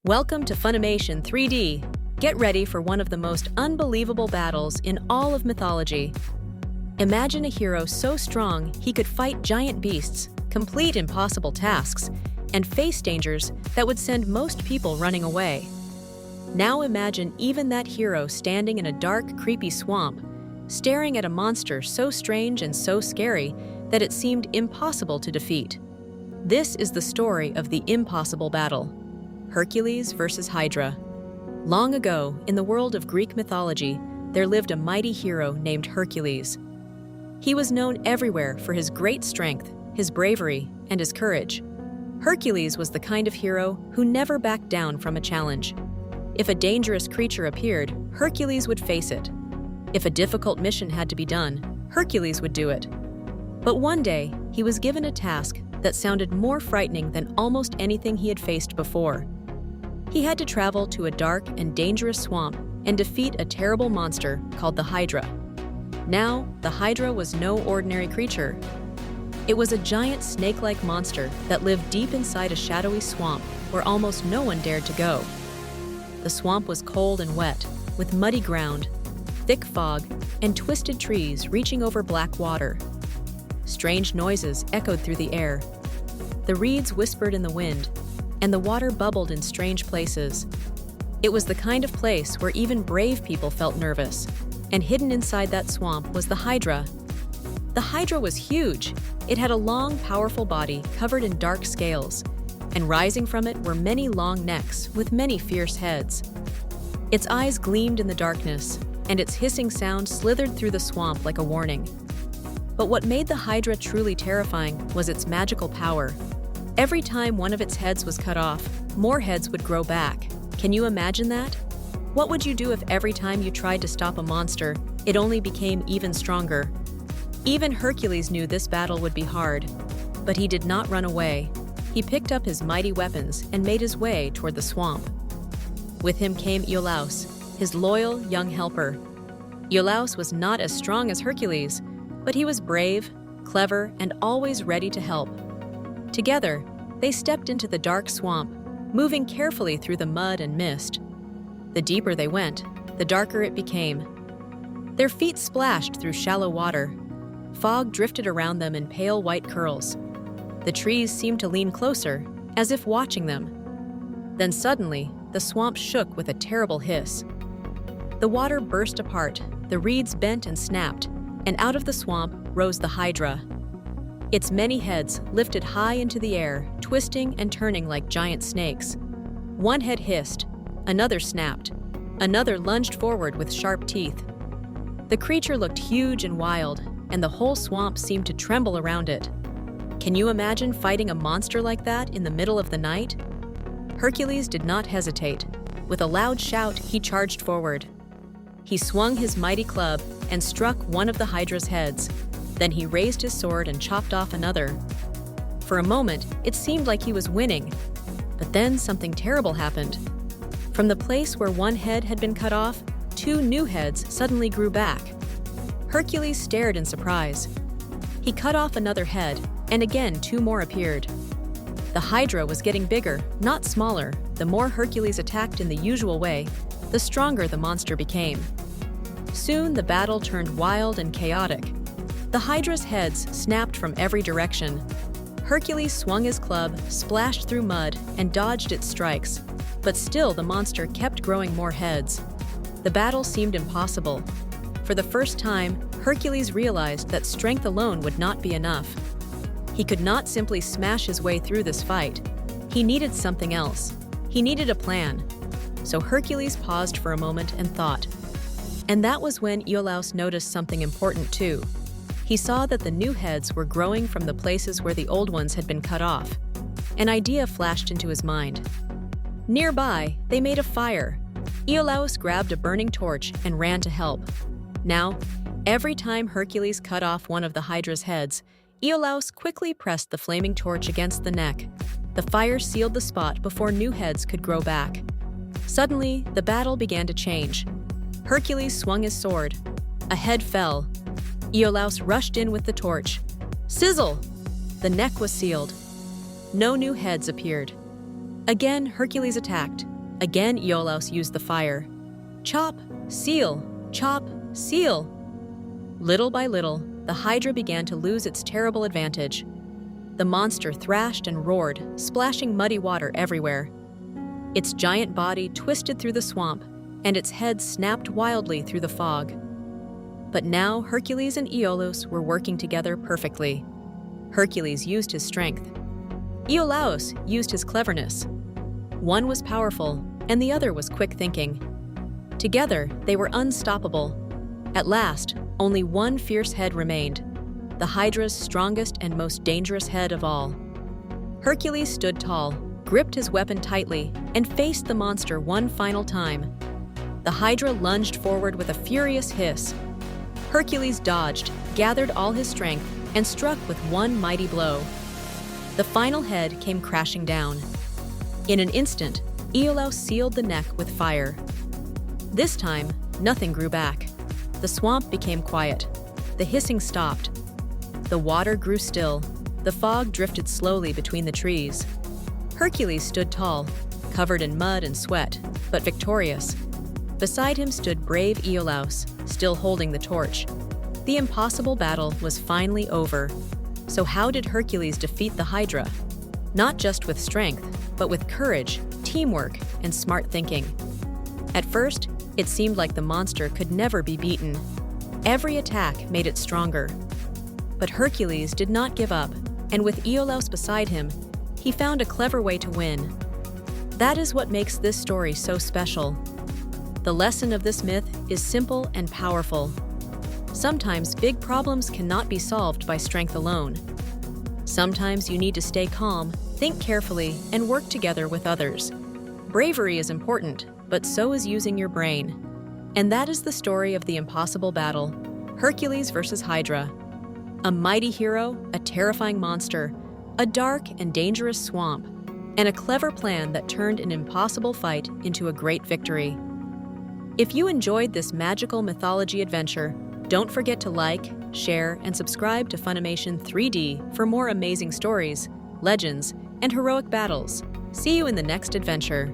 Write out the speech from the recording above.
Welcome to Funimation 3D. Get ready for one of the most unbelievable battles in all of mythology. Imagine a hero so strong he could fight giant beasts, complete impossible tasks, and face dangers that would send most people running away. Now imagine even that hero standing in a dark, creepy swamp, staring at a monster so strange and so scary that it seemed impossible to defeat. This is the story of the impossible battle. Hercules versus Hydra. Long ago, in the world of Greek mythology, there lived a mighty hero named Hercules. He was known everywhere for his great strength, his bravery, and his courage. Hercules was the kind of hero who never backed down from a challenge. If a dangerous creature appeared, Hercules would face it. If a difficult mission had to be done, Hercules would do it. But one day, he was given a task that sounded more frightening than almost anything he had faced before. He had to travel to a dark and dangerous swamp and defeat a terrible monster called the Hydra. Now, the Hydra was no ordinary creature. It was a giant snake-like monster that lived deep inside a shadowy swamp where almost no one dared to go. The swamp was cold and wet, with muddy ground, thick fog, and twisted trees reaching over black water. Strange noises echoed through the air. The reeds whispered in the wind, and the water bubbled in strange places. It was the kind of place where even brave people felt nervous, and hidden inside that swamp was the Hydra. The Hydra was huge. It had a long, powerful body covered in dark scales, and rising from it were many long necks with many fierce heads. Its eyes gleamed in the darkness, and its hissing sound slithered through the swamp like a warning. But what made the Hydra truly terrifying was its magical power. Every time one of its heads was cut off, more heads would grow back. Can you imagine that? What would you do if every time you tried to stop a monster, it only became even stronger? Even Hercules knew this battle would be hard, but he did not run away. He picked up his mighty weapons and made his way toward the swamp. With him came Iolaus, his loyal young helper. Iolaus was not as strong as Hercules, but he was brave, clever, and always ready to help. Together, they stepped into the dark swamp, moving carefully through the mud and mist. The deeper they went, the darker it became. Their feet splashed through shallow water. Fog drifted around them in pale white curls. The trees seemed to lean closer, as if watching them. Then suddenly, the swamp shook with a terrible hiss. The water burst apart, the reeds bent and snapped, and out of the swamp rose the Hydra. Its many heads lifted high into the air, twisting and turning like giant snakes. One head hissed, another snapped, another lunged forward with sharp teeth. The creature looked huge and wild, and the whole swamp seemed to tremble around it. Can you imagine fighting a monster like that in the middle of the night? Hercules did not hesitate. With a loud shout, he charged forward. He swung his mighty club and struck one of the Hydra's heads. Then he raised his sword and chopped off another. For a moment, it seemed like he was winning. But then something terrible happened. From the place where one head had been cut off, two new heads suddenly grew back. Hercules stared in surprise. He cut off another head, and again two more appeared. The Hydra was getting bigger, not smaller. The more Hercules attacked in the usual way, the stronger the monster became. Soon the battle turned wild and chaotic. The Hydra's heads snapped from every direction. Hercules swung his club, splashed through mud, and dodged its strikes. But still the monster kept growing more heads. The battle seemed impossible. For the first time, Hercules realized that strength alone would not be enough. He could not simply smash his way through this fight. He needed something else. He needed a plan. So Hercules paused for a moment and thought. And that was when Iolaus noticed something important too. He saw that the new heads were growing from the places where the old ones had been cut off. An idea flashed into his mind. Nearby, they made a fire. Iolaus grabbed a burning torch and ran to help. Now, every time Hercules cut off one of the Hydra's heads, Iolaus quickly pressed the flaming torch against the neck. The fire sealed the spot before new heads could grow back. Suddenly, the battle began to change. Hercules swung his sword. A head fell. Iolaus rushed in with the torch. Sizzle! The neck was sealed. No new heads appeared. Again, Hercules attacked, Again, Iolaus used the fire. Chop, seal, chop, seal. Little by little, the Hydra began to lose its terrible advantage. The monster thrashed and roared, splashing muddy water everywhere. Its giant body twisted through the swamp, and its head snapped wildly through the fog. But now Hercules and Iolaus were working together perfectly. Hercules used his strength. Iolaus used his cleverness. One was powerful, and the other was quick thinking. Together, they were unstoppable. At last, only one fierce head remained, the Hydra's strongest and most dangerous head of all. Hercules stood tall, gripped his weapon tightly, and faced the monster one final time. The Hydra lunged forward with a furious hiss. Hercules dodged, gathered all his strength, and struck with one mighty blow. The final head came crashing down. In an instant, Iolaus sealed the neck with fire. This time, nothing grew back. The swamp became quiet. The hissing stopped. The water grew still. The fog drifted slowly between the trees. Hercules stood tall, covered in mud and sweat, but victorious. Beside him stood brave Iolaus, still holding the torch. The impossible battle was finally over. So how did Hercules defeat the Hydra? Not just with strength, but with courage, teamwork, and smart thinking. At first, it seemed like the monster could never be beaten. Every attack made it stronger. But Hercules did not give up, and with Iolaus beside him, he found a clever way to win. That is what makes this story so special. The lesson of this myth is simple and powerful. Sometimes big problems cannot be solved by strength alone. Sometimes you need to stay calm, think carefully, and work together with others. Bravery is important, but so is using your brain. And that is the story of the impossible battle, Hercules versus Hydra. A mighty hero, a terrifying monster, a dark and dangerous swamp, and a clever plan that turned an impossible fight into a great victory. If you enjoyed this magical mythology adventure, don't forget to like, share, and subscribe to Funimation 3D for more amazing stories, legends, and heroic battles. See you in the next adventure.